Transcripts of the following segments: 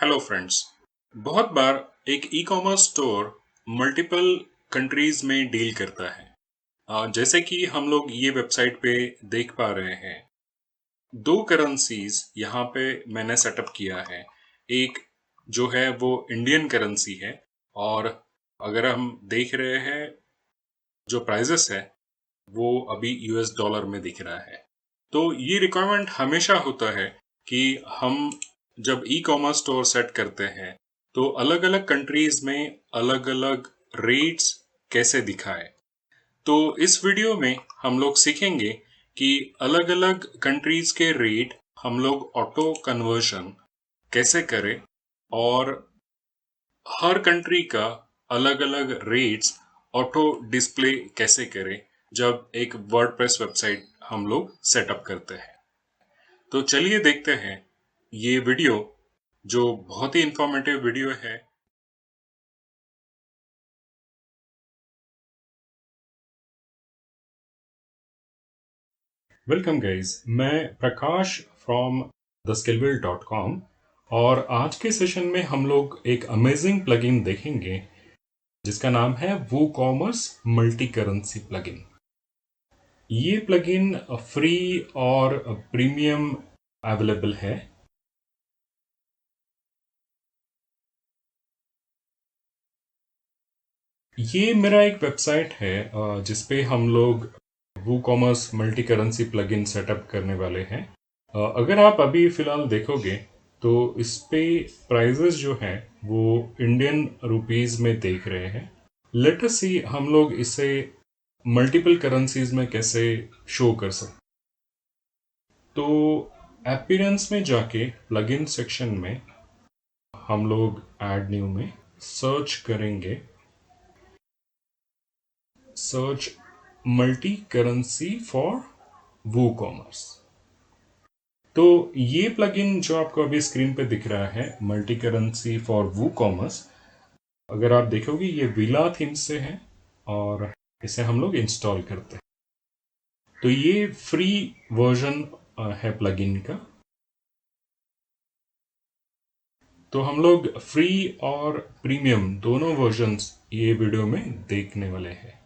Hello friends. बहुत बार एक e commerce store multiple countries में डील करता है। जैसे कि हम लोग ये वेबसाइट पे देख पा रहे हैं, दो करेंसीज यहाँ पे मैंने सेटअप किया है। एक जो है वो इंडियन करेंसी है, और अगर हम देख रहे हैं जो प्राइजेस है वो अभी यूएस डॉलर में दिख रहा है। तो ये रिक्वायरमेंट हमेशा होता है कि हम जब ई कॉमर्स स्टोर सेट करते हैं तो अलग अलग कंट्रीज में अलग अलग रेट्स कैसे दिखाए। तो इस वीडियो में हम लोग सीखेंगे कि अलग अलग कंट्रीज के रेट हम लोग ऑटो कन्वर्शन कैसे करें, और हर कंट्री का अलग अलग रेट्स ऑटो डिस्प्ले कैसे करें जब एक वर्डप्रेस वेबसाइट हम लोग सेटअप करते हैं। तो चलिए देखते हैं ये वीडियो, जो बहुत ही इंफॉर्मेटिव वीडियो है। वेलकम गाइज, मैं प्रकाश फ्रॉम theskillbuild.com, और आज के सेशन में हम लोग एक अमेजिंग प्लगइन देखेंगे जिसका नाम है WooCommerce मल्टी करेंसी प्लगइन। ये प्लगइन फ्री और प्रीमियम अवेलेबल है। ये मेरा एक वेबसाइट है जिसपे हम लोग WooCommerce multi currency plugin setup करने वाले हैं। अगर आप अभी फिलहाल देखोगे तो इस पे प्राइजेस जो हैं वो इंडियन रुपीस में देख रहे हैं। लेट अस सी हम लोग इसे मल्टीपल करेंसीज में कैसे शो कर सकते। तो अपीयरेंस में जाके प्लगइन सेक्शन में हम लोग ऐड न्यू में सर्च करेंगे, search multi currency for WooCommerce। तो ये प्लगइन जो आपको अभी स्क्रीन पे दिख रहा है, मल्टी करेंसी फॉर WooCommerce, अगर आप देखोगे ये विला थीम से है और इसे हम लोग इंस्टॉल करते हैं। तो ये फ्री वर्जन है प्लगइन का। तो हम लोग फ्री और प्रीमियम दोनों वर्जन्स ये वीडियो में देखने वाले हैं।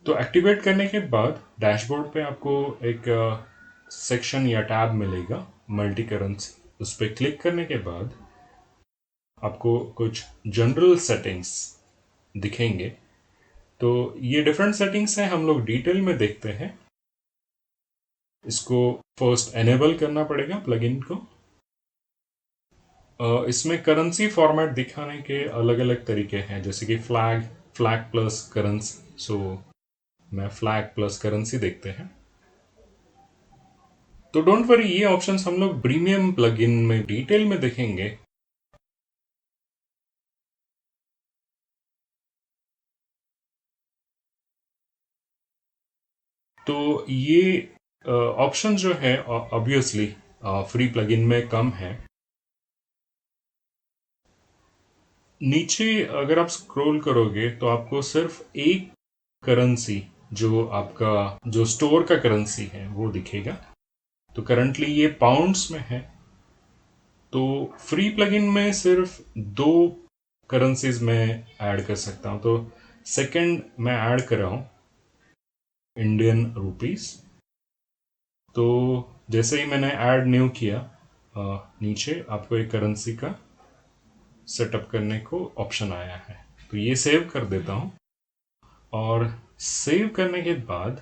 तो एक्टिवेट करने के बाद डैशबोर्ड पे आपको एक सेक्शन या टैब मिलेगा, मल्टी करेंसी। उस पर क्लिक करने के बाद आपको कुछ जनरल सेटिंग्स दिखेंगे। तो ये डिफरेंट सेटिंग्स हैं, हम लोग डिटेल में देखते हैं। इसको फर्स्ट एनेबल करना पड़ेगा प्लगइन को। इसमें करेंसी फॉर्मेट दिखाने के अलग अलग तरीके हैं, जैसे कि फ्लैग, फ्लैग प्लस करेंसी। सो मैं फ्लैग प्लस करेंसी देखते हैं। तो डोंट वरी, ये ऑप्शंस हम लोग प्रीमियम प्लगइन में डिटेल में देखेंगे। तो ये ऑप्शन जो है ऑब्वियसली फ्री प्लगइन में कम है। नीचे अगर आप स्क्रॉल करोगे तो आपको सिर्फ एक करेंसी, जो आपका जो स्टोर का करेंसी है वो दिखेगा। तो करंटली ये पाउंड्स में है। तो फ्री प्लगइन में सिर्फ दो करेंसीज में ऐड कर सकता हूँ। तो सेकंड मैं ऐड कर रहा हूँ इंडियन रुपीस। तो जैसे ही मैंने ऐड न्यू किया, नीचे आपको एक करेंसी का सेटअप करने को ऑप्शन आया है। तो ये सेव कर देता हूँ, और सेव करने के बाद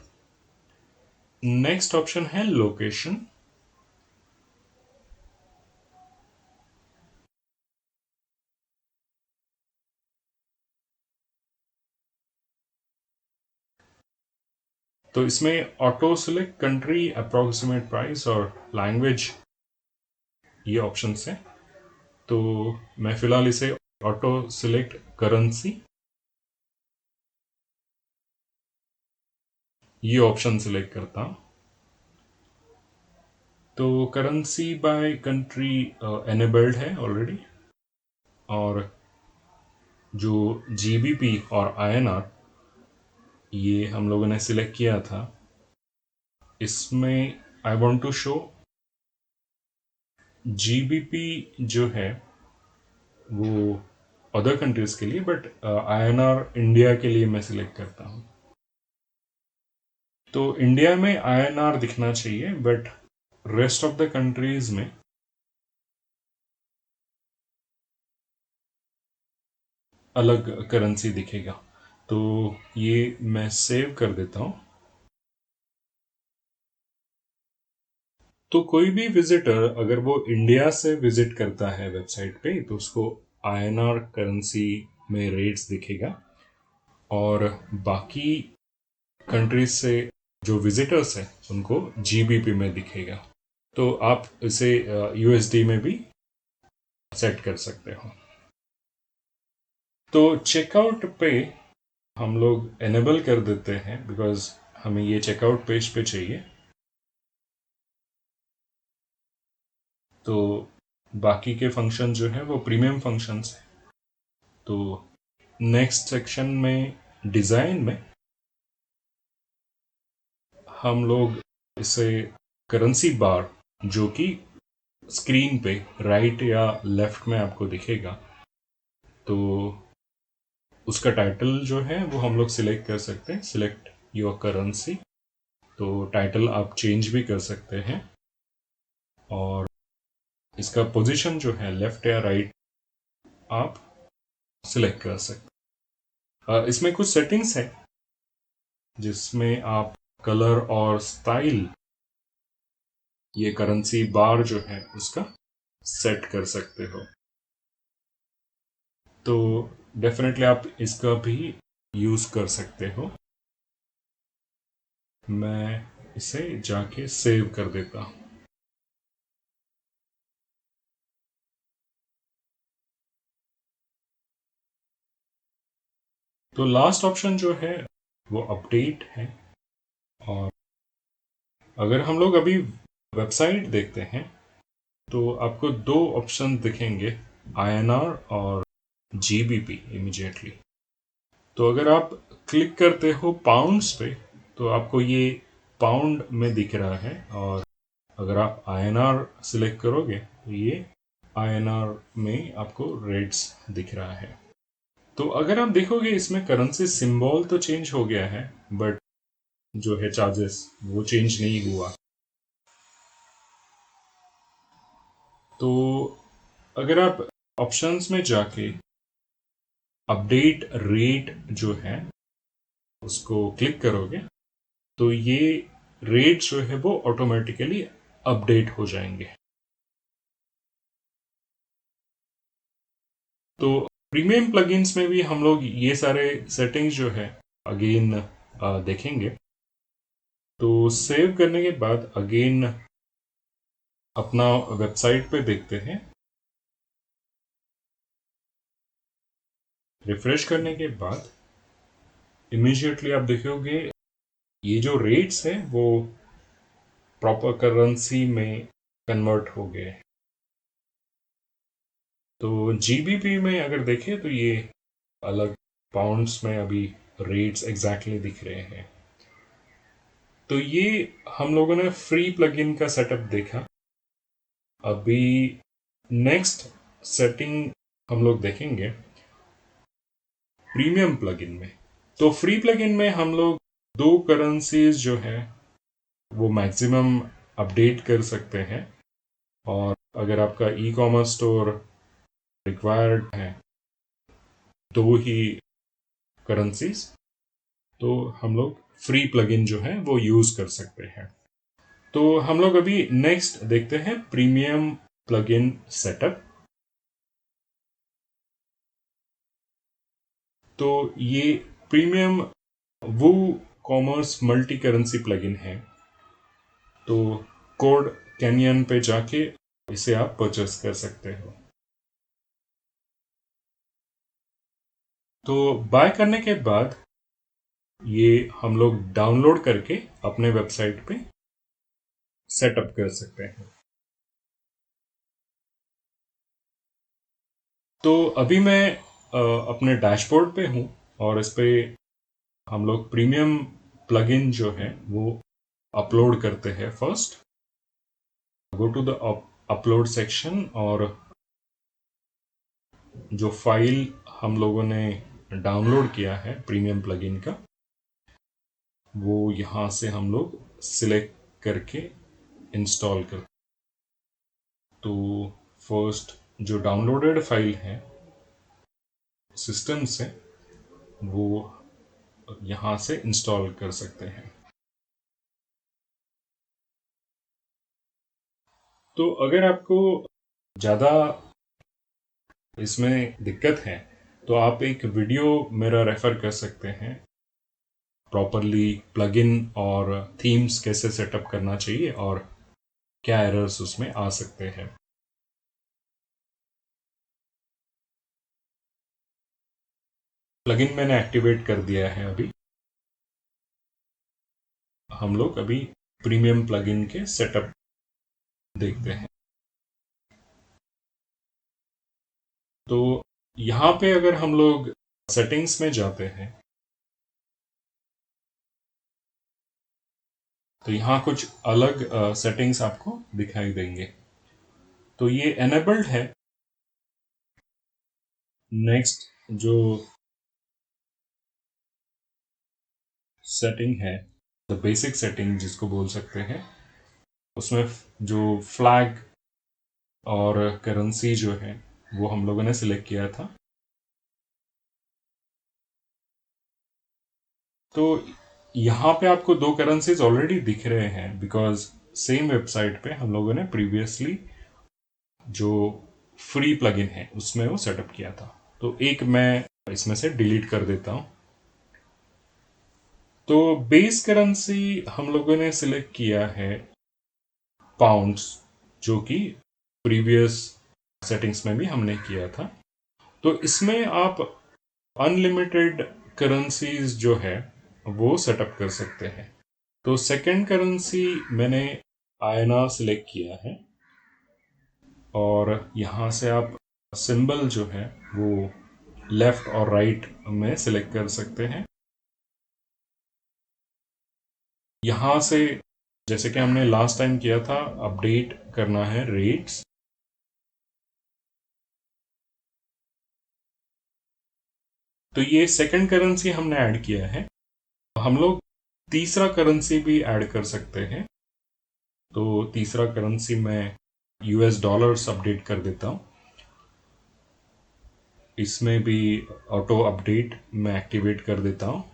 नेक्स्ट ऑप्शन है लोकेशन। तो इसमें auto select country, approximate price और लैंग्वेज, ये ऑप्शन है। तो मैं फिलहाल इसे ऑटो सिलेक्ट करेंसी, ये ऑप्शन सिलेक्ट करता हूँ। तो करेंसी बाय कंट्री एनेबल्ड है ऑलरेडी, और जो जीबीपी और आईएनआर ये हम लोगों ने सिलेक्ट किया था, इसमें I want to show GBP जो है वो अदर कंट्रीज के लिए, बट आईएनआर इंडिया के लिए मैं सिलेक्ट करता हूँ। तो इंडिया में आईएनआर दिखना चाहिए, but rest of the countries में अलग करेंसी दिखेगा। तो ये मैं सेव कर देता हूँ। तो कोई भी विजिटर अगर वो इंडिया से विजिट करता है वेबसाइट पे, तो उसको आईएनआर करेंसी में रेट्स दिखेगा, और बाकी कंट्रीज से जो विजिटर्स हैं उनको जीबीपी में दिखेगा। तो आप इसे यूएसडी में भी सेट कर सकते हो। तो चेकआउट पे हम लोग एनेबल कर देते हैं, बिकॉज हमें ये चेकआउट पेज पे चाहिए। तो बाकी के फंक्शन जो है वो प्रीमियम फंक्शंस है। तो नेक्स्ट सेक्शन में डिज़ाइन में हम लोग इसे करेंसी बार, जो कि स्क्रीन पे राइट या लेफ्ट में आपको दिखेगा, तो उसका टाइटल जो है वो हम लोग सिलेक्ट कर सकते हैं, सिलेक्ट योर करेंसी। तो टाइटल आप चेंज भी कर सकते हैं, और इसका पोजीशन जो है लेफ्ट या राइट आप सिलेक्ट कर सकते हैं। इसमें कुछ सेटिंग्स है जिसमें आप कलर और स्टाइल, ये करेंसी बार जो है उसका सेट कर सकते हो। तो डेफिनेटली आप इसका भी यूज कर सकते हो। मैं इसे जाके सेव कर देता हूँ। तो लास्ट ऑप्शन जो है वो अपडेट है। और अगर हम लोग अभी वेबसाइट देखते हैं तो आपको दो ऑप्शन दिखेंगे, आईएनआर और जीबीपी इमीडिएटली। तो अगर आप क्लिक करते हो पाउंड्स पे तो आपको ये पाउंड में दिख रहा है, और अगर आप आईएनआर सिलेक्ट करोगे तो ये आईएनआर में आपको रेट्स दिख रहा है। तो अगर आप देखोगे इसमें करेंसी सिंबल तो चेंज हो गया है, बट जो है चार्जेस वो चेंज नहीं हुआ। तो अगर आप ऑप्शंस में जाके अपडेट रेट जो है उसको क्लिक करोगे तो ये रेट जो है वो ऑटोमेटिकली अपडेट हो जाएंगे। तो प्रीमियम प्लगइन्स में भी हम लोग ये सारे सेटिंग्स जो है अगेन देखेंगे। तो सेव करने के बाद अगेन अपना वेबसाइट पे देखते हैं। रिफ्रेश करने के बाद इमीडिएटली आप देखोगे ये जो रेट्स है वो प्रॉपर करेंसी में कन्वर्ट हो गए। तो जीबीपी में अगर देखें तो ये अलग पाउंड्स में अभी रेट्स एग्जैक्टली दिख रहे हैं। तो ये हम लोगों ने फ्री प्लगइन का सेटअप देखा। अभी नेक्स्ट सेटिंग हम लोग देखेंगे प्रीमियम प्लगइन में। तो फ्री प्लगइन में हम लोग दो करेंसीज जो है वो मैक्सिमम अपडेट कर सकते हैं। और अगर आपका ई कॉमर्स स्टोर रिक्वायर्ड है दो ही करेंसीज, तो हम लोग फ्री प्लगइन जो है वो यूज कर सकते हैं। तो हम लोग अभी नेक्स्ट देखते हैं प्रीमियम प्लगइन सेटअप। तो ये प्रीमियम वो कॉमर्स मल्टी करेंसी प्लगइन है। तो कोड कैनियन पे जाके इसे आप परचेस कर सकते हो। तो बाय करने के बाद ये हम लोग डाउनलोड करके अपने वेबसाइट पे सेटअप कर सकते हैं। तो अभी मैं अपने डैशबोर्ड पे हूँ, और इस पे हम लोग प्रीमियम प्लगइन जो है वो अपलोड करते हैं। First go to the upload section और जो फाइल हम लोगों ने डाउनलोड किया है प्रीमियम प्लगइन का, वो यहाँ से हम लोग सिलेक्ट करके इंस्टॉल कर। तो फर्स्ट जो डाउनलोडेड फाइल है सिस्टम से, वो यहाँ से इंस्टॉल कर सकते हैं। तो अगर आपको ज़्यादा इसमें दिक्कत है तो आप एक वीडियो मेरा रेफर कर सकते हैं, प्रॉपरली प्लगइन और थीम्स कैसे सेटअप करना चाहिए और क्या एरर्स उसमें आ सकते हैं। प्लगइन मैंने एक्टिवेट कर दिया है अभी। हम लोग अभी प्रीमियम प्लगइन के सेटअप देखते हैं। तो यहाँ पे अगर हम लोग सेटिंग्स में जाते हैं तो यहाँ कुछ अलग सेटिंग्स आपको दिखाई देंगे। तो ये एनेबल्ड है। नेक्स्ट जो सेटिंग है, द बेसिक सेटिंग जिसको बोल सकते हैं, उसमें जो फ्लैग और करेंसी जो है वो हम लोगों ने सिलेक्ट किया था। तो यहाँ पे आपको दो करेंसीज ऑलरेडी दिख रहे हैं बिकॉज सेम वेबसाइट पे हम लोगों ने प्रीवियसली जो फ्री प्लगइन है उसमें वो सेटअप किया था। तो एक मैं इसमें से डिलीट कर देता हूँ। तो बेस करेंसी हम लोगों ने सिलेक्ट किया है पाउंड्स, जो कि प्रीवियस सेटिंग्स में भी हमने किया था। तो इसमें आप अनलिमिटेड करेंसीज जो है वो सेटअप कर सकते हैं। तो सेकंड करेंसी मैंने आयना सिलेक्ट किया है और यहाँ से आप सिंबल जो है वो लेफ्ट और राइट में सिलेक्ट कर सकते हैं। यहाँ से जैसे कि हमने लास्ट टाइम किया था, अपडेट करना है रेट्स। तो ये सेकंड करेंसी हमने ऐड किया है। हम लोग तीसरा करेंसी भी ऐड कर सकते हैं। तो तीसरा करेंसी मैं यूएस डॉलर्स अपडेट कर देता हूँ। इसमें भी ऑटो अपडेट मैं एक्टिवेट कर देता हूँ।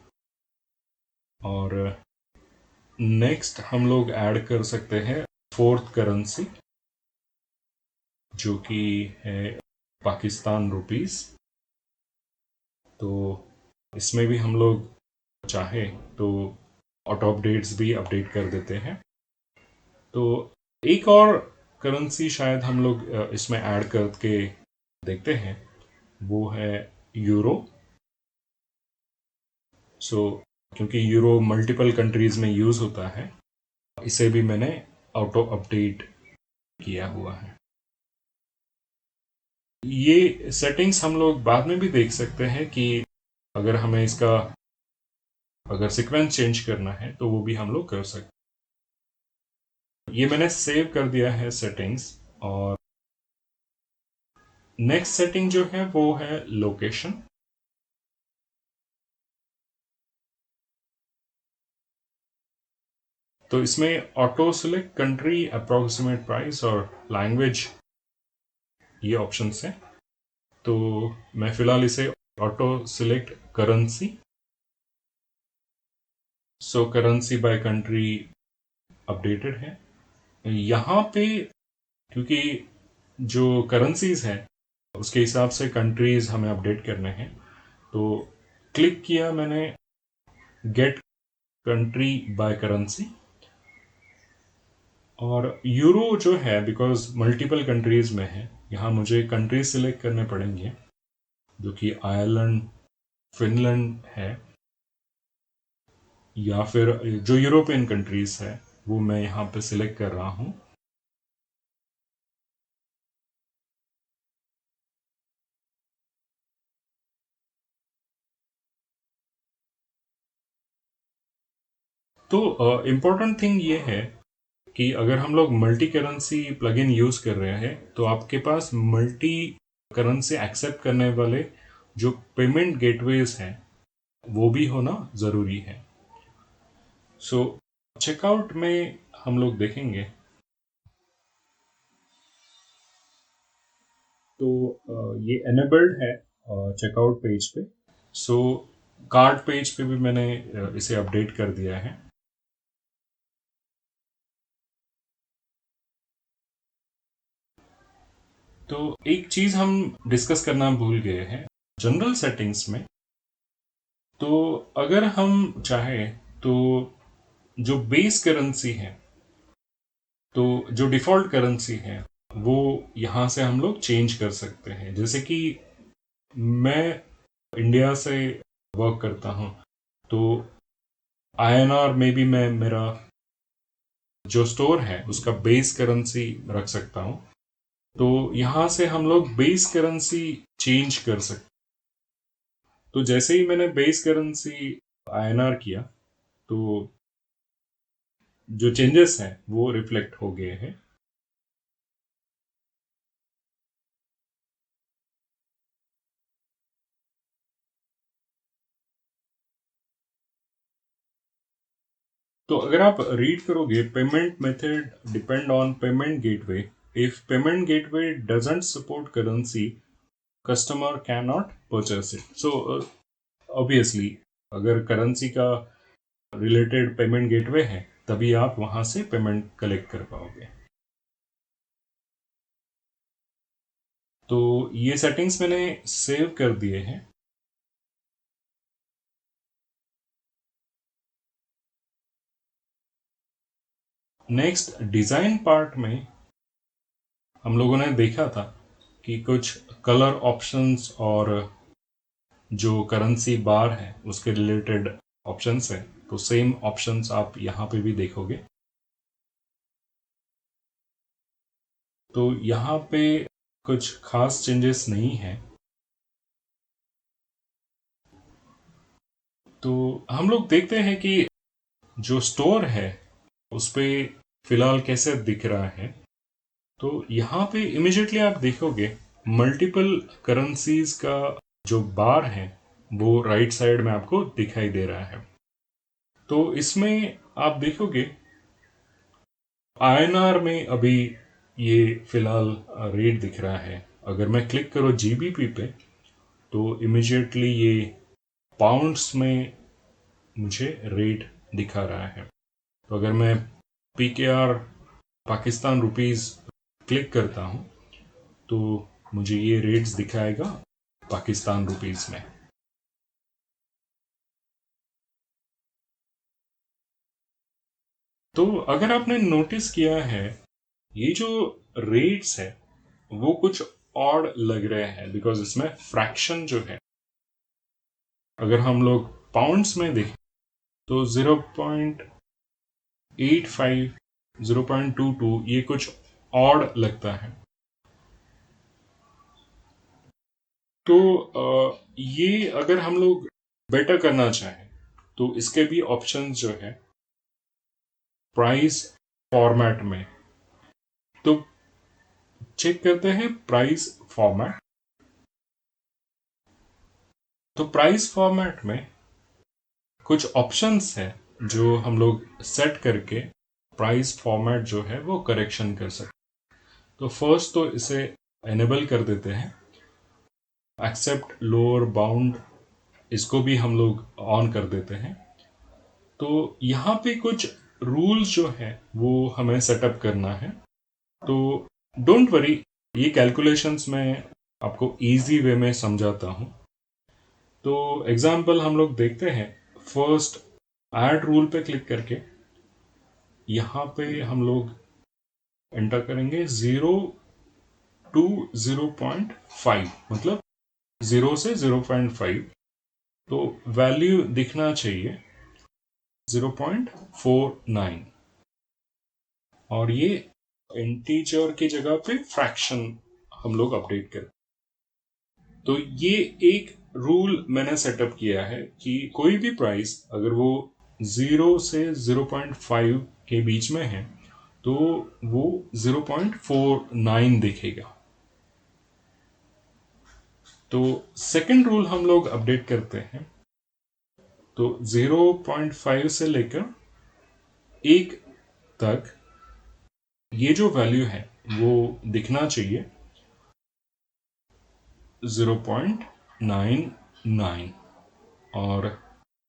और नेक्स्ट हम लोग ऐड कर सकते हैं फोर्थ करेंसी, जो कि है पाकिस्तान रुपीस। तो इसमें भी हम लोग चाहे तो ऑटो अपडेट्स भी अपडेट कर देते हैं। तो एक और करेंसी शायद हम लोग इसमें ऐड करके देखते हैं, वो है यूरो। सो क्योंकि यूरो मल्टीपल कंट्रीज में यूज होता है, इसे भी मैंने ऑटो अपडेट किया हुआ है। ये सेटिंग्स हम लोग बाद में भी देख सकते हैं कि अगर हमें इसका अगर सीक्वेंस चेंज करना है तो वो भी हम लोग कर सकते हैं। ये मैंने सेव कर दिया है सेटिंग्स। और नेक्स्ट सेटिंग जो है वो है लोकेशन। तो इसमें auto select country, approximate price और लैंग्वेज, ये ऑप्शन है। तो मैं फिलहाल इसे auto select currency, so currency by country updated है। यहाँ पे क्योंकि जो करेंसीज हैं उसके हिसाब से कंट्रीज हमें अपडेट करने हैं, तो क्लिक किया मैंने गेट कंट्री बाय करेंसी। और यूरो जो है बिकॉज मल्टीपल कंट्रीज में है, यहाँ मुझे कंट्रीज सिलेक्ट करने पड़ेंगे, जो कि आयरलैंड, फिनलैंड है, या फिर जो यूरोपियन कंट्रीज है वो मैं यहाँ पे सिलेक्ट कर रहा हूँ। तो इम्पोर्टेंट थिंग ये है कि अगर हम लोग मल्टी करेंसी प्लगइन यूज़ कर रहे हैं तो आपके पास मल्टी करेंसी एक्सेप्ट करने वाले जो पेमेंट गेटवेज हैं वो भी होना ज़रूरी है। सो चेकआउट में हम लोग देखेंगे तो ये एनेबल्ड है चेकआउट पेज पे। सो कार्ड पेज पे भी मैंने इसे अपडेट कर दिया है। तो एक चीज हम डिस्कस करना भूल गए हैं जनरल सेटिंग्स में। तो अगर हम चाहें तो जो बेस करेंसी है, तो जो डिफ़ॉल्ट करेंसी है वो यहाँ से हम लोग चेंज कर सकते हैं। जैसे कि मैं इंडिया से वर्क करता हूँ तो आईएनआर में भी मैं मेरा जो स्टोर है उसका बेस करेंसी रख सकता हूँ। तो यहाँ से हम लोग बेस करेंसी चेंज कर सकते। तो जैसे ही मैंने बेस करेंसी आईएनआर किया तो जो चेंजेस हैं वो रिफ्लेक्ट हो गए हैं। तो अगर आप रीड करोगे payment method depend on payment gateway, if payment gateway doesn't support currency customer can not purchase it. So obviously अगर करेंसी का रिलेटेड पेमेंट गेटवे है तभी आप वहां से पेमेंट कलेक्ट कर पाओगे। तो ये सेटिंग्स मैंने सेव कर दिए हैं। नेक्स्ट डिज़ाइन पार्ट में हम लोगों ने देखा था कि कुछ कलर ऑप्शंस और जो करेंसी बार है उसके रिलेटेड ऑप्शंस है। तो सेम ऑप्शंस आप यहाँ पे भी देखोगे। तो यहाँ पे कुछ खास चेंजेस नहीं है। तो हम लोग देखते हैं कि जो स्टोर है उस पे फिलहाल कैसे दिख रहा है। तो यहाँ पे इमिजिएटली आप देखोगे मल्टीपल करेंसीज का जो बार है वो राइट साइड में आपको दिखाई दे रहा है। तो इसमें आप देखोगे आईएनआर में अभी ये फिलहाल रेट दिख रहा है। अगर मैं क्लिक करूँ जीबीपी पे तो इमिजिएटली ये पाउंड्स में मुझे रेट दिखा रहा है। तो अगर मैं पीकेआर पाकिस्तान रुपीस क्लिक करता हूँ तो मुझे ये रेट्स दिखाएगा पाकिस्तान रुपीस में। तो अगर आपने नोटिस किया है ये जो रेट्स है वो कुछ ऑड लग रहे हैं बिकॉज इसमें फ्रैक्शन जो है अगर हम लोग पाउंड्स में देखें तो 0.85 0.22 ये कुछ ऑड लगता है। तो ये अगर हम लोग बेटर करना चाहें तो इसके भी ऑप्शंस जो है प्राइस फॉर्मेट में। तो चेक करते हैं प्राइस फॉर्मेट। तो प्राइस फॉर्मेट में कुछ ऑप्शंस है जो हम लोग सेट करके प्राइस फॉर्मेट जो है वो करेक्शन कर सकते। तो फर्स्ट तो इसे एनेबल कर देते हैं। एक्सेप्ट लोअर बाउंड इसको भी हम लोग ऑन कर देते हैं। तो यहाँ पे कुछ रूल्स जो है वो हमें सेटअप करना है। तो डोंट वरी, ये कैलकुलेशंस मैं आपको इजी वे में समझाता हूँ। तो एग्जाम्पल हम लोग देखते हैं। फर्स्ट ऐड रूल पे क्लिक करके यहाँ पे हम लोग एंटर करेंगे 0 to 0.5, मतलब 0 से 0.5। तो वैल्यू दिखना चाहिए 0.49 और ये इंटीजर की जगह पे फ्रैक्शन हम लोग अपडेट करें। तो ये एक रूल मैंने सेटअप किया है कि कोई भी प्राइस अगर वो 0 से 0.5 के बीच में है तो वो 0.49 दिखेगा। तो सेकंड रूल हम लोग अपडेट करते हैं, तो 0.5 से लेकर 1 तक ये जो वैल्यू है वो दिखना चाहिए 0.99, और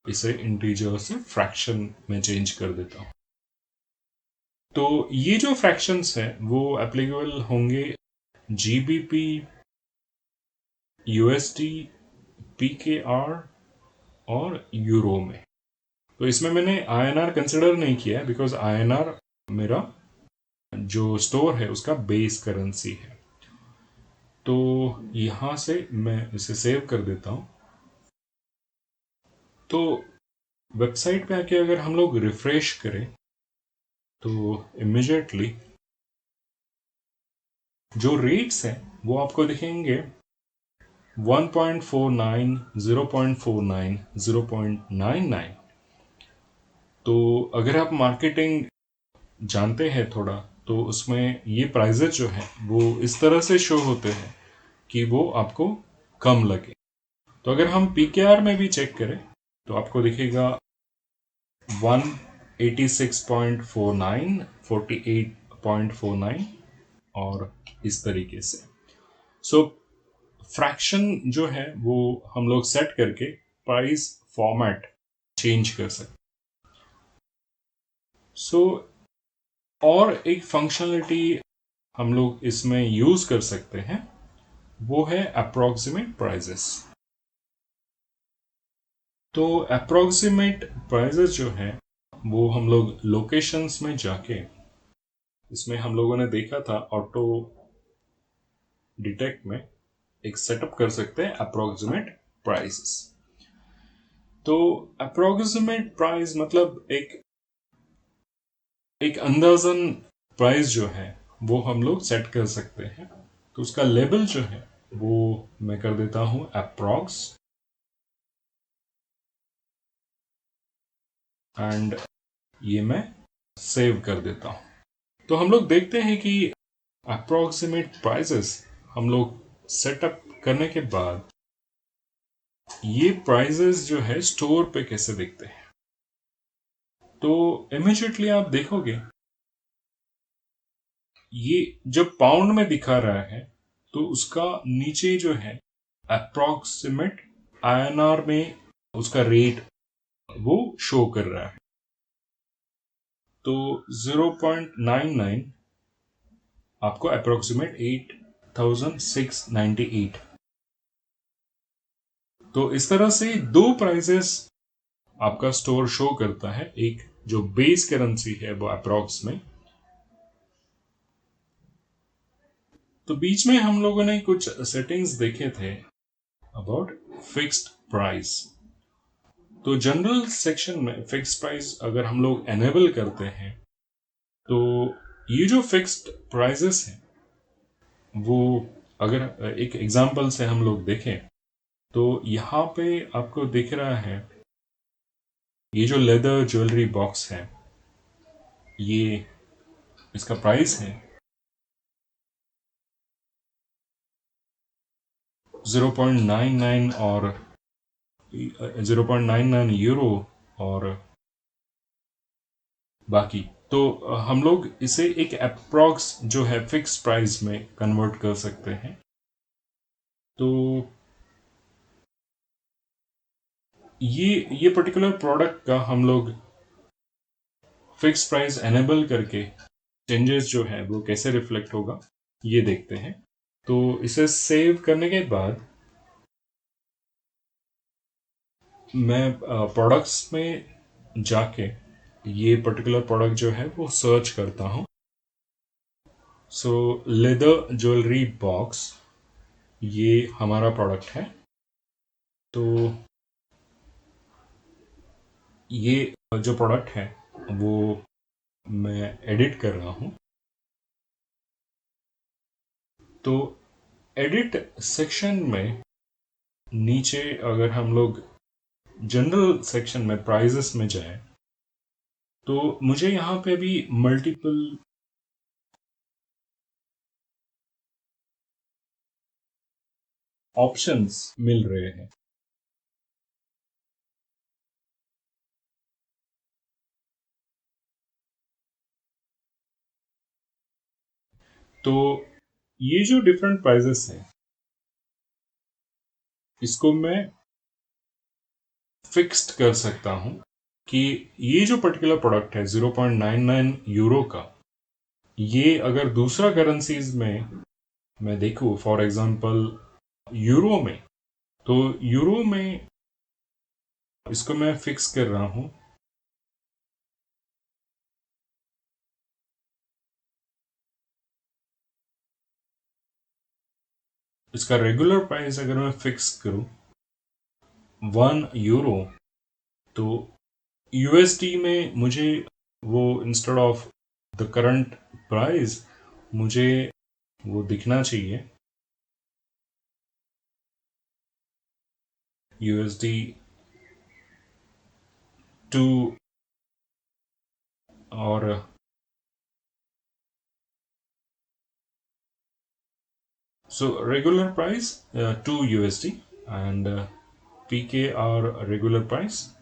इसे इंटीजर से फ्रैक्शन में चेंज कर देता हूं। तो ये जो फ्रैक्शंस हैं वो एप्लीकेबल होंगे जीबीपी, यूएसडी, पीकेआर और यूरो में। तो इसमें मैंने आईएनआर कंसिडर नहीं किया है, बिकॉज आईएनआर मेरा जो स्टोर है उसका बेस करेंसी है। तो यहां से मैं इसे सेव कर देता हूं। तो वेबसाइट पे आके अगर हम लोग रिफ्रेश करें तो इमिजिएटली जो रेट्स हैं वो आपको दिखेंगे 1.49, 0.49, 0.99। तो अगर आप मार्केटिंग जानते हैं थोड़ा, तो उसमें ये प्राइजेस जो है वो इस तरह से शो होते हैं कि वो आपको कम लगे। तो अगर हम पीकेआर में भी चेक करें तो आपको दिखेगा 186.49, 48.49 और इस तरीके से। सो फ्रैक्शन जो है वो हम लोग सेट करके प्राइस फॉर्मेट चेंज कर सकते। सो और एक फंक्शनलिटी हम लोग इसमें यूज कर सकते हैं, वो है अप्रोक्सीमेट प्राइजेस। तो अप्रोक्सीमेट प्राइजेस जो है वो हम लोग लोकेशंस में जाके, इसमें हम लोगों ने देखा था ऑटो डिटेक्ट में एक सेटअप कर सकते हैं अप्रोक्सीमेट प्राइसेस। तो अप्रोक्सीमेट प्राइस मतलब एक अंदाजन प्राइस जो है वो हम लोग सेट कर सकते हैं। तो उसका लेबल जो है वो मैं कर देता हूं अप्रॉक्स, एंड ये मैं सेव कर देता हूं। तो हम लोग देखते हैं कि अप्रोक्सीमेट प्राइसेस हम लोग सेटअप करने के बाद ये प्राइसेस जो है स्टोर पे कैसे दिखते हैं। तो इमीडिएटली आप देखोगे ये जब पाउंड में दिखा रहा है तो उसका नीचे जो है अप्रोक्सीमेट आईएनआर में उसका रेट वो शो कर रहा है। तो 0.99 आपको अप्रोक्सीमेट 8698। तो इस तरह से दो प्राइसेस आपका स्टोर शो करता है, एक जो बेस करेंसी है वो अप्रोक्स में। तो बीच में हम लोगों ने कुछ सेटिंग्स देखे थे अबाउट फिक्स्ड प्राइस। तो जनरल सेक्शन में फिक्स प्राइस अगर हम लोग एनेबल करते हैं तो ये जो फिक्स्ड प्राइसेस हैं वो अगर एक एग्जांपल से हम लोग देखें तो यहाँ पे आपको दिख रहा है ये जो लेदर ज्वेलरी बॉक्स है, ये इसका प्राइस है 0.99 और 0.99 यूरो और बाकी। तो हम लोग इसे एक अप्रॉक्स जो है फिक्स प्राइस में कन्वर्ट कर सकते हैं। तो ये पर्टिकुलर प्रोडक्ट का हम लोग फिक्स प्राइस एनेबल करके चेंजेस जो है वो कैसे रिफ्लेक्ट होगा ये देखते हैं। तो इसे सेव करने के बाद मैं प्रोडक्ट्स में जाके ये पर्टिकुलर प्रोडक्ट जो है वो सर्च करता हूँ। सो लेदर ज्वेलरी बॉक्स ये हमारा प्रोडक्ट है। तो ये जो प्रोडक्ट है वो मैं एडिट कर रहा हूँ। तो एडिट सेक्शन में नीचे अगर हम लोग जनरल सेक्शन में प्राइजेस में जाए तो मुझे यहाँ पे भी मल्टीपल ऑप्शंस मिल रहे हैं। तो ये जो डिफरेंट प्राइजेस हैं, इसको मैं फिक्स्ड कर सकता हूं कि ये जो पर्टिकुलर प्रोडक्ट है 0.99 यूरो का, ये अगर दूसरा करेंसीज में मैं देखूं, फॉर एग्जांपल यूरो में, तो यूरो में इसको मैं फिक्स कर रहा हूं इसका रेगुलर प्राइस अगर मैं फिक्स करूं 1 यूरो, तो यूएसडी में मुझे वो instead of the current price मुझे वो दिखना चाहिए यूएसडी टू, और so regular price 2 USD and PKR regular price.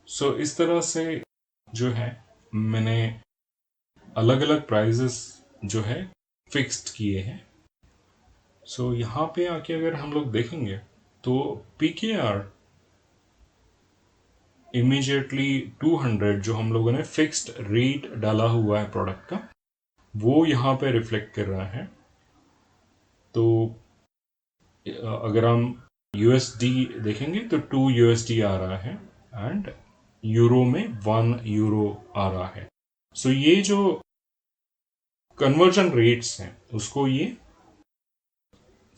So इस तरह से जो है मैंने अलग अलग प्राइजेस जो है फिक्स्ड किए हैं। सो यहाँ पे आके अगर हम लोग देखेंगे तो PKR इमीजिएटली 200 जो हम लोगों ने फिक्स्ड रेट डाला हुआ है प्रोडक्ट का, वो यहाँ पे रिफ्लेक्ट कर रहा है। तो अगर हम USD देखेंगे तो 2 USD आ रहा है एंड यूरो में 1 यूरो आ रहा है। सो ये जो कन्वर्जन रेट्स हैं उसको ये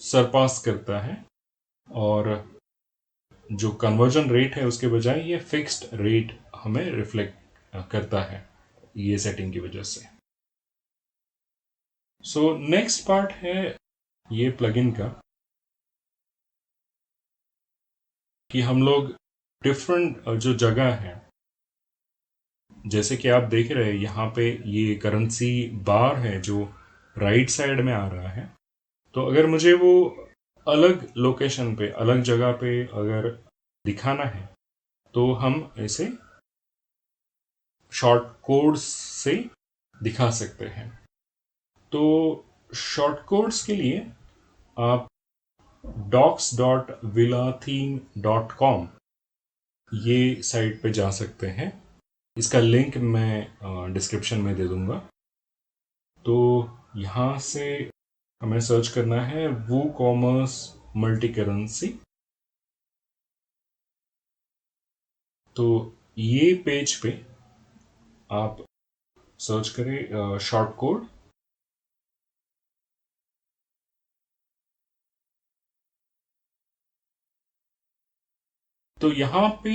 सरपास करता है, और जो कन्वर्जन रेट है उसके बजाय ये फिक्स्ड रेट हमें रिफ्लेक्ट करता है ये सेटिंग की वजह से। सो नेक्स्ट पार्ट है ये प्लगइन का कि हम लोग डिफरेंट जो जगह है, जैसे कि आप देख रहे हैं यहाँ पे ये करेंसी बार है जो राइट साइड में आ रहा है। तो अगर मुझे वो अलग लोकेशन पे, अलग जगह पे अगर दिखाना है तो हम इसे शॉर्ट कोड्स से दिखा सकते हैं। तो शॉर्ट कोड्स के लिए आप docs.villatheme.com ये साइट पे जा सकते हैं। इसका लिंक मैं डिस्क्रिप्शन में दे दूंगा। तो यहाँ से हमें सर्च करना है वूकॉमर्स मल्टी करेंसी। तो ये पेज पे आप सर्च करें शॉर्ट कोड। तो यहाँ पे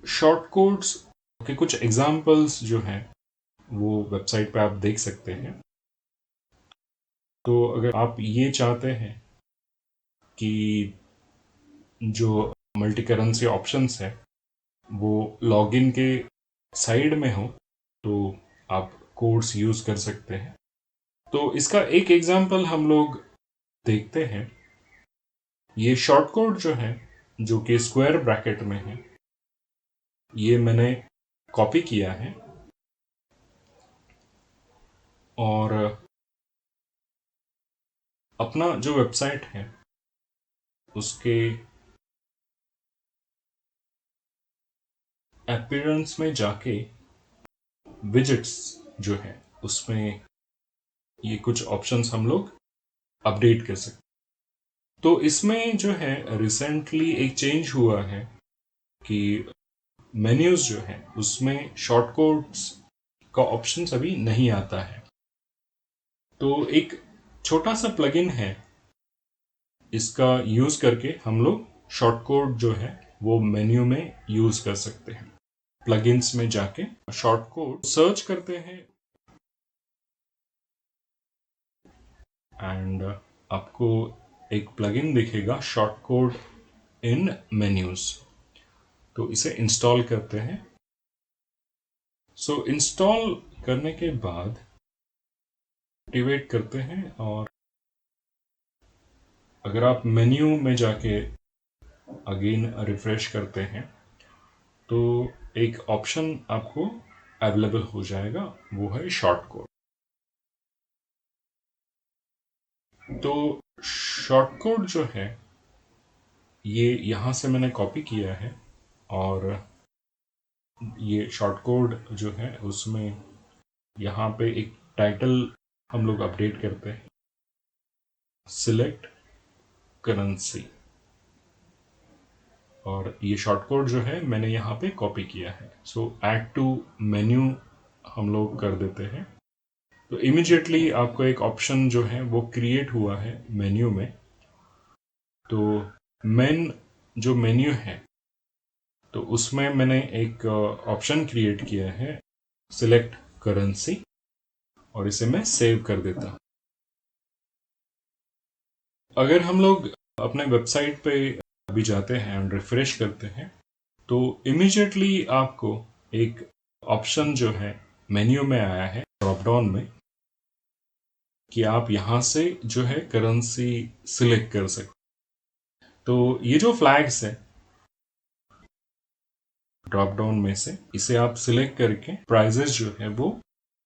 शॉर्ट कोड्स के कुछ एग्जाम्पल्स जो हैं वो वेबसाइट पे आप देख सकते हैं। तो अगर आप ये चाहते हैं कि जो मल्टी करेंसी ऑप्शंस है वो लॉगिन के साइड में हो, तो आप कोड्स यूज कर सकते हैं। तो इसका एक एग्जांपल हम लोग देखते हैं। ये शॉर्ट कोड जो है, जो कि स्क्वायर ब्रैकेट में है, ये मैंने कॉपी किया है और अपना जो वेबसाइट है उसके अपीयरेंस में जाके विजिट्स जो है उसमें ये कुछ ऑप्शंस हम लोग अपडेट कर सकते। तो इसमें जो है रिसेंटली एक चेंज हुआ है कि मेन्यूज जो है उसमें शॉर्ट कोड्स का ऑप्शन अभी नहीं आता है। तो एक छोटा सा प्लगइन है, इसका यूज करके हम लोग शॉर्ट कोड जो है वो मेन्यू में यूज कर सकते हैं। प्लगइन्स में जाके शॉर्ट कोड सर्च करते हैं एंड आपको एक प्लगइन दिखेगा शॉर्ट कोड इन मेन्यूज। तो इसे इंस्टॉल करते हैं। सो इंस्टॉल करने के बाद एक्टिवेट करते हैं, और अगर आप मेन्यू में जाके अगेन रिफ्रेश करते हैं तो एक ऑप्शन आपको अवेलेबल हो जाएगा, वो है शॉर्ट कोड। तो शॉर्ट कोड जो है ये यहाँ से मैंने कॉपी किया है, और ये शॉर्ट कोड जो है उसमें यहाँ पे एक टाइटल हम लोग अपडेट करते हैं, सिलेक्ट करेंसी, और ये शॉर्ट कोड जो है मैंने यहाँ पे कॉपी किया है। सो ऐड टू मेन्यू हम लोग कर देते हैं, तो इमिजिएटली आपको एक ऑप्शन जो है वो क्रिएट हुआ है मेन्यू में। तो मेन जो मेन्यू है तो उसमें मैंने एक ऑप्शन क्रिएट किया है, सिलेक्ट करेंसी, और इसे मैं सेव कर देता हूँ। अगर हम लोग अपने वेबसाइट पे अभी जाते हैं और रिफ्रेश करते हैं तो इमिजिएटली आपको एक ऑप्शन जो है मेन्यू में आया है ड्रॉप डाउन में, कि आप यहाँ से जो है करेंसी सिलेक्ट कर सकते। तो ये जो फ्लैग्स है ड्रॉप डाउन में से, इसे आप सिलेक्ट करके प्राइजेस जो है वो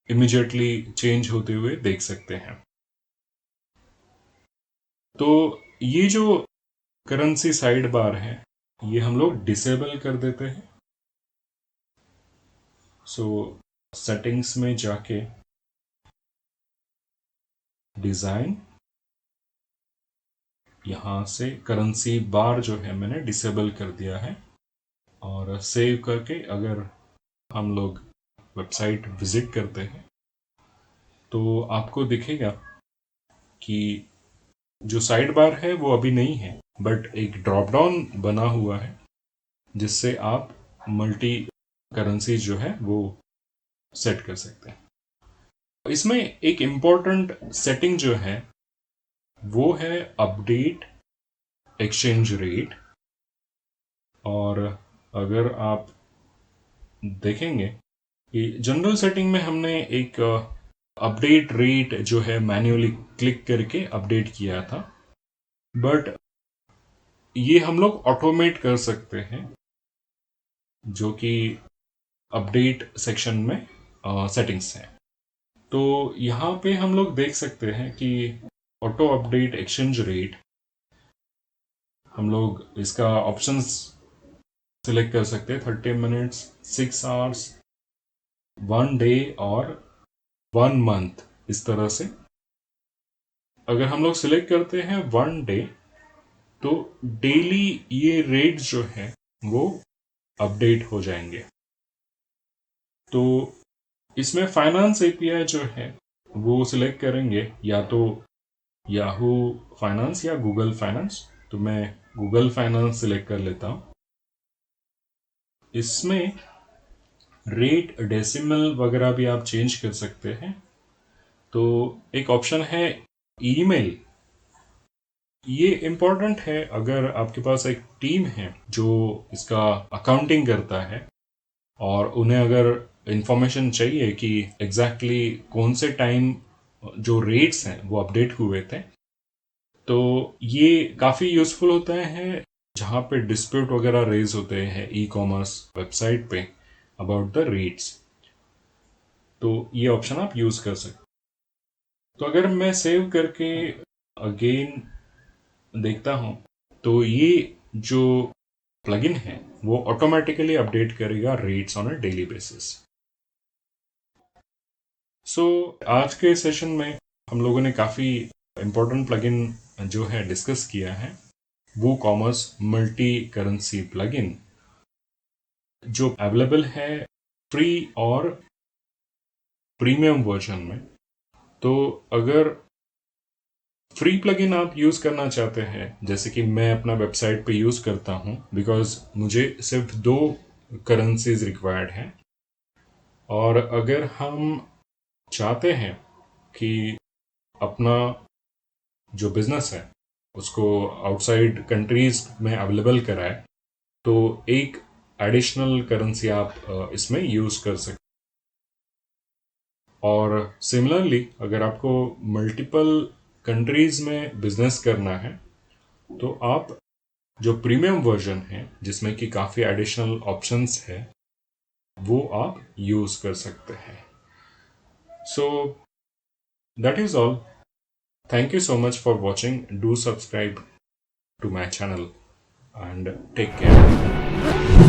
इमिजिएटली चेंज होते हुए देख सकते हैं। तो ये जो करेंसी साइड बार है ये हम लोग डिसेबल कर देते हैं। सो सेटिंग्स में जाके डिज़ाइन, यहाँ से करेंसी बार जो है मैंने डिसेबल कर दिया है, और सेव करके अगर हम लोग वेबसाइट विजिट करते हैं तो आपको दिखेगा कि जो साइड बार है वो अभी नहीं है, बट एक ड्रॉप डाउन बना हुआ है जिससे आप मल्टी करेंसी जो है वो सेट कर सकते हैं। इसमें एक इम्पोर्टेंट सेटिंग जो है वो है अपडेट एक्सचेंज रेट, और अगर आप देखेंगे कि जनरल सेटिंग में हमने एक अपडेट रेट जो है मैन्युअली क्लिक करके अपडेट किया था, बट ये हम लोग ऑटोमेट कर सकते हैं, जो कि अपडेट सेक्शन में सेटिंग्स हैं। तो यहाँ पे हम लोग देख सकते हैं कि ऑटो अपडेट एक्सचेंज रेट, हम लोग इसका ऑप्शंस सिलेक्ट कर सकते हैं, 30 मिनट्स, 6 आवर्स, 1 डे और 1 मंथ। इस तरह से अगर हम लोग सिलेक्ट करते हैं 1 डे तो डेली ये रेट जो है वो अपडेट हो जाएंगे। तो इसमें फाइनेंस एपीआई जो है वो सिलेक्ट करेंगे, या तो याहू फाइनेंस या गूगल फाइनेंस। तो मैं गूगल फाइनेंस सिलेक्ट कर लेता हूँ। इसमें रेट डेसिमल वगैरह भी आप चेंज कर सकते हैं। तो एक ऑप्शन है ईमेल, ये इम्पोर्टेंट है अगर आपके पास एक टीम है जो इसका अकाउंटिंग करता है, और उन्हें अगर इंफॉर्मेशन चाहिए कि एग्जैक्टली कौन से टाइम जो रेट्स हैं वो अपडेट हुए थे, तो ये काफ़ी यूज़फुल होता है जहाँ पे डिस्प्यूट वगैरह रेज होते हैं ई कॉमर्स वेबसाइट पे अबाउट द रेट्स। तो ये ऑप्शन आप यूज़ कर सकते। तो अगर मैं सेव करके अगेन देखता हूँ तो ये जो प्लगइन है वो ऑटोमेटिकली अपडेट करेगा rates on a daily basis. So आज के सेशन में हम लोगों ने काफ़ी इम्पोर्टेंट प्लगइन जो है डिस्कस किया है, वो कॉमर्स मल्टी करेंसी प्लगइन जो अवेलेबल है फ्री और प्रीमियम वर्जन में। तो अगर फ्री प्लगइन आप यूज़ करना चाहते हैं, जैसे कि मैं अपना वेबसाइट पे यूज़ करता हूँ, बिकॉज मुझे सिर्फ 2 करेंसीज रिक्वायर्ड हैं, और अगर हम चाहते हैं कि अपना जो बिजनेस है उसको आउटसाइड कंट्रीज में अवेलेबल कराए, तो एक एडिशनल करेंसी आप इसमें यूज़ कर सकते और सिमिलरली अगर आपको मल्टीपल कंट्रीज़ में बिजनेस करना है तो आप जो प्रीमियम वर्जन है जिसमें कि काफ़ी एडिशनल ऑप्शंस है वो आप यूज़ कर सकते हैं. So that is all. Thank you so much for watching. Do subscribe to my channel and take care.